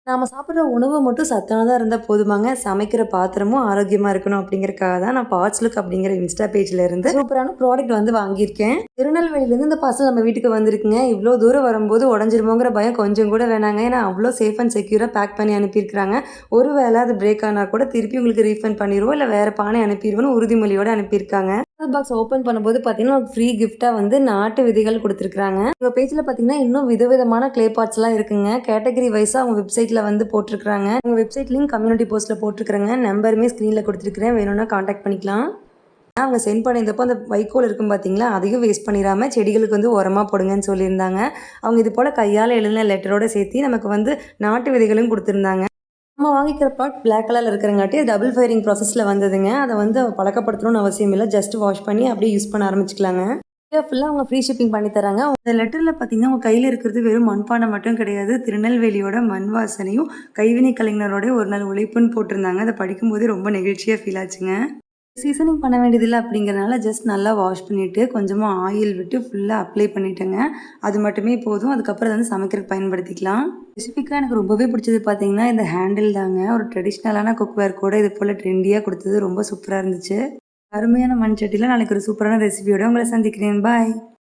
நாம சாப்பிடுற உணவு மட்டும் சத்தானதா இருந்தா போதுமாங்க. சமைக்கிற பாத்திரமும் ஆரோக்கியமா இருக்கணும் அப்படிங்கிறதுக்காக தான் நான் பாட்ஸ் லுக் அப்படிங்கிற இன்ஸ்டா பேஜ்ல இருந்து சூப்பரான ப்ராடக்ட் வந்து வாங்கியிருக்கேன். திருநெல்வேலியிலேருந்து இந்த பார்சல் நம்ம வீட்டுக்கு வந்திருக்குங்க. இவ்வளோ தூரம் வரும்போது உடஞ்சிருமோங்கிற பயம் கொஞ்சம் கூட வேணாங்க. ஏன்னா அவ்வளோ சேஃப் அண்ட் செக்யூரா பேக் பண்ணி அனுப்பியிருக்கிறாங்க. ஒரு வேளை அது பிரேக் ஆனா கூட திருப்பி உங்களுக்கு ரீஃபண்ட் பண்ணிடுவோம், இல்லை வேற பானை அனுப்பிடுவோம்னு உறுதிமொழியோட அனுப்பியிருக்காங்க. பாக்ஸ் ஓப்பன் பண்ணும்போது பார்த்தீங்கன்னா ஃப்ரீ கிஃப்டா வந்து நாட்டு விதைகள் கொடுத்துருக்காங்க. உங்க பேஜ்ல பார்த்தீங்கன்னா இன்னும் விதவிதமான கிளே பார்ட்ஸ்லாம் இருக்குங்க. கேட்டகரி வைஸா அவங்க வெப்சைட்ல வந்து போட்டிருக்காங்க. உங்க வெப்சைட் லிங்க் கம்யூனிட்டி போஸ்ட்ல போட்டிருக்கிறேங்க. நம்பருமே ஸ்க்ரீன்ல கொடுத்துருக்கிறேன், வேணும்னா காண்டாக்ட் பண்ணிக்கலாம். அவங்க சென்ட் பண்ணியிருந்தப்போ அந்த வைக்கோல் இருக்கும் பார்த்தீங்களா, அதையும் வேஸ்ட் பண்ணிடாமல் செடிகளுக்கு வந்து உரமாக போடுங்கன்னு சொல்லியிருந்தாங்க. அவங்க இது போல் கையால் எழுதின லெட்டரோட சேர்த்து நமக்கு வந்து நாட்டு விதைகளும் கொடுத்துருந்தாங்க. நம்ம வாங்கிக்கிற ப்ராடக்ட் பிளாக் கலரில் இருக்கிறங்காட்டி டபுள் ஃபயரிங் ப்ராசஸில் வந்ததுங்க. அதை வந்து பழக்கப்படுத்தணும்னு அவசியம் இல்லை, ஜஸ்ட் வாஷ் பண்ணி அப்படியே யூஸ் பண்ண ஆரம்பிச்சிக்கலாங்க. ஃபுல்லாக அவங்க ஃப்ரீ ஷிப்பிங் பண்ணி தராங்க. அந்த லெட்டரில் பார்த்தீங்கன்னா உங்கள் கையில் இருக்கிறது வெறும் மண்பானை மட்டும் கிடையாது, திருநெல்வேலியோட மண் வாசனையும் கைவினை கலைஞரோட ஒரு நாள் உழைப்புன்னு போட்டிருந்தாங்க. அதை படிக்கும்போதே ரொம்ப நெகிழ்ச்சியாக ஃபீல் ஆச்சுங்க. சீசனிங் பண்ண வேண்டியதில்லை அப்படிங்கிறனால ஜஸ்ட் நல்லா வாஷ் பண்ணிவிட்டு கொஞ்சமாக ஆயில் விட்டு ஃபுல்லாக அப்ளை பண்ணிட்டேங்க. அது மட்டுமே போதும். அதுக்கப்புறம் அதை வந்து சமைக்கிறதுக்கு பயன்படுத்திக்கலாம். ஸ்பெசிஃபிக்காக எனக்கு ரொம்பவே பிடிச்சது பார்த்தீங்கன்னா இந்த ஹேண்டில் தாங்க. ஒரு ட்ரெடிஷ்னலான குக்வேர் கூட இது போல் ட்ரெண்டியாக கொடுத்தது ரொம்ப சூப்பராக இருந்துச்சு. அருமையான மண் சட்டியில் நாளைக்கு ஒரு சூப்பரான ரெசிபியோட உங்களை சந்திக்கிறேன். பாய்.